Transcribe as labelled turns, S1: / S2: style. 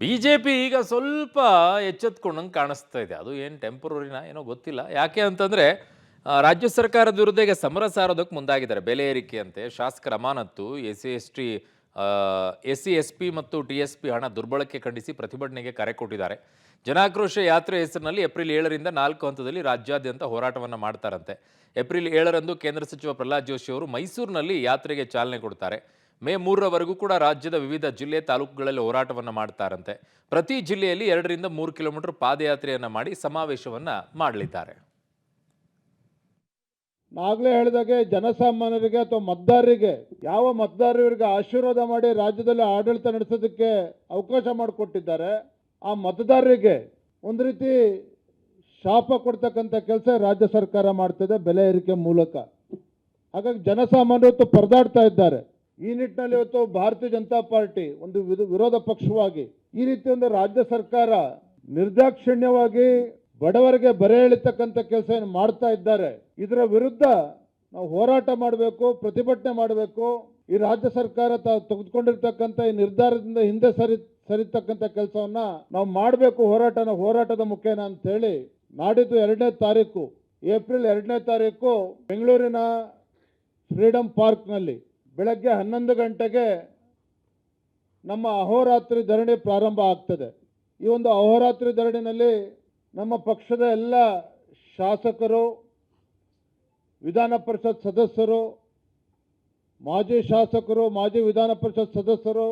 S1: BJP ಈಗ ಸ್ವಲ್ಪ ಎಚ್ಚೆತ್ಕೊಂಡಂಗೆ ಕಾಣಿಸ್ತಾ ಇದೆ. ಅದು ಏನು ಟೆಂಪರರಿನಾ ಏನೋ ಗೊತ್ತಿಲ್ಲ. ಯಾಕೆ ಅಂತಂದ್ರೆ ರಾಜ್ಯ ಸರ್ಕಾರದ ವಿರುದ್ಧ ಈಗ ಸಮರ ಸಾರೋದಕ್ಕೆ ಮುಂದಾಗಿದ್ದಾರೆ. ಬೆಲೆ ಏರಿಕೆ ಅಂತೆ, ಶಾಸಕರ ಅಮಾನತ್ತು, ಎಸ್ಸಿ ಎಸ್ಪಿ ಮತ್ತು ಟಿಎಸ್ಪಿ ಹಣ ದುರ್ಬಳಕೆ ಖಂಡಿಸಿ ಪ್ರತಿಭಟನೆಗೆ ಕರೆ ಕೊಟ್ಟಿದ್ದಾರೆ. ಜನಾಕ್ರೋಶ ಯಾತ್ರೆ ಹೆಸರಿನಲ್ಲಿ ಏಪ್ರಿಲ್ 7ರಿಂದ 4 ಹಂತದಲ್ಲಿ ರಾಜ್ಯಾದ್ಯಂತ ಹೋರಾಟವನ್ನು ಮಾಡ್ತಾರಂತೆ. ಏಪ್ರಿಲ್ 7ರಂದು ಕೇಂದ್ರ ಸಚಿವ ಪ್ರಹ್ಲಾದ್ ಜೋಶಿ ಅವರು ಮೈಸೂರಿನಲ್ಲಿ ಯಾತ್ರೆಗೆ ಚಾಲನೆ ಕೊಡ್ತಾರೆ. ಮೇ 3ರವರೆಗೂ ಕೂಡ ರಾಜ್ಯದ ವಿವಿಧ ಜಿಲ್ಲೆ ತಾಲೂಕುಗಳಲ್ಲಿ ಹೋರಾಟವನ್ನು ಮಾಡ್ತಾರಂತೆ. ಪ್ರತಿ ಜಿಲ್ಲೆಯಲ್ಲಿ 2ರಿಂದ 3 ಕಿಲೋಮೀಟರ್ ಪಾದಯಾತ್ರೆಯನ್ನ ಮಾಡಿ ಸಮಾವೇಶವನ್ನ ಮಾಡಲಿದ್ದಾರೆ.
S2: ನಾಗಲೇ ಹೇಳಿದಾಗೆ ಜನಸಾಮಾನ್ಯರಿಗೆ ಅಥವಾ ಮತದಾರರಿಗೆ ಯಾವ ಮತದಾರರಿಗೆ ಆಶೀರ್ವಾದ ಮಾಡಿ ರಾಜ್ಯದಲ್ಲಿ ಆಡಳಿತ ನಡೆಸೋದಕ್ಕೆ ಅವಕಾಶ ಮಾಡಿಕೊಟ್ಟಿದ್ದಾರೆ ಆ ಮತದಾರರಿಗೆ ಒಂದು ರೀತಿ ಶಾಪ ಕೊಡ್ತಕ್ಕಂಥ ಕೆಲಸ ರಾಜ್ಯ ಸರ್ಕಾರ ಮಾಡ್ತಿದೆ ಬೆಲೆ ಏರಿಕೆ ಮೂಲಕ. ಹಾಗಾಗಿ ಜನಸಾಮಾನ್ಯರು ಇವತ್ತು ಪರದಾಡ್ತಾ ಇದ್ದಾರೆ. ಈ ನಿಟ್ಟಿನಲ್ಲಿ ಇವತ್ತು ಭಾರತೀಯ ಜನತಾ ಪಾರ್ಟಿ ಒಂದು ವಿರೋಧ ಪಕ್ಷವಾಗಿ ಈ ರೀತಿ ಒಂದು ರಾಜ್ಯ ಸರ್ಕಾರ ನಿರ್ದಾಕ್ಷಿಣ್ಯವಾಗಿ ಬಡವರಿಗೆ ಬರೆ ಎಳಿತಕ್ಕಂಥ ಕೆಲಸ ಏನು ಮಾಡ್ತಾ ಇದ್ದಾರೆ, ಇದರ ವಿರುದ್ಧ ನಾವು ಹೋರಾಟ ಮಾಡಬೇಕು, ಪ್ರತಿಭಟನೆ ಮಾಡಬೇಕು. ಈ ರಾಜ್ಯ ಸರ್ಕಾರ ತೆಗೆದುಕೊಂಡಿರ್ತಕ್ಕಂಥ ಈ ನಿರ್ಧಾರದಿಂದ ಹಿಂದೆ ಸರಿತಕ್ಕಂಥ ಕೆಲಸವನ್ನ ನಾವು ಮಾಡಬೇಕು. ಹೋರಾಟದ ಮುಖೇನ ಅಂತ ಹೇಳಿ ನಾಡಿದ್ದು 2ನೇ ತಾರೀಕು ಏಪ್ರಿಲ್ 2ನೇ ತಾರೀಕು ಬೆಂಗಳೂರಿನ ಫ್ರೀಡಂ ಪಾರ್ಕ್ನಲ್ಲಿ ಬೆಳಗ್ಗೆ 11 ಗಂಟೆಗೆ ನಮ್ಮ ಅಹೋರಾತ್ರಿ ಧರಣಿ ಪ್ರಾರಂಭ ಆಗ್ತದೆ. ಈ ಒಂದು ಅಹೋರಾತ್ರಿ ಧರಣಿನಲ್ಲಿ ನಮ್ಮ ಪಕ್ಷದ ಎಲ್ಲ ಶಾಸಕರು, ವಿಧಾನ ಪರಿಷತ್ ಸದಸ್ಯರು, ಮಾಜಿ ಶಾಸಕರು, ಮಾಜಿ ವಿಧಾನ ಪರಿಷತ್ ಸದಸ್ಯರು,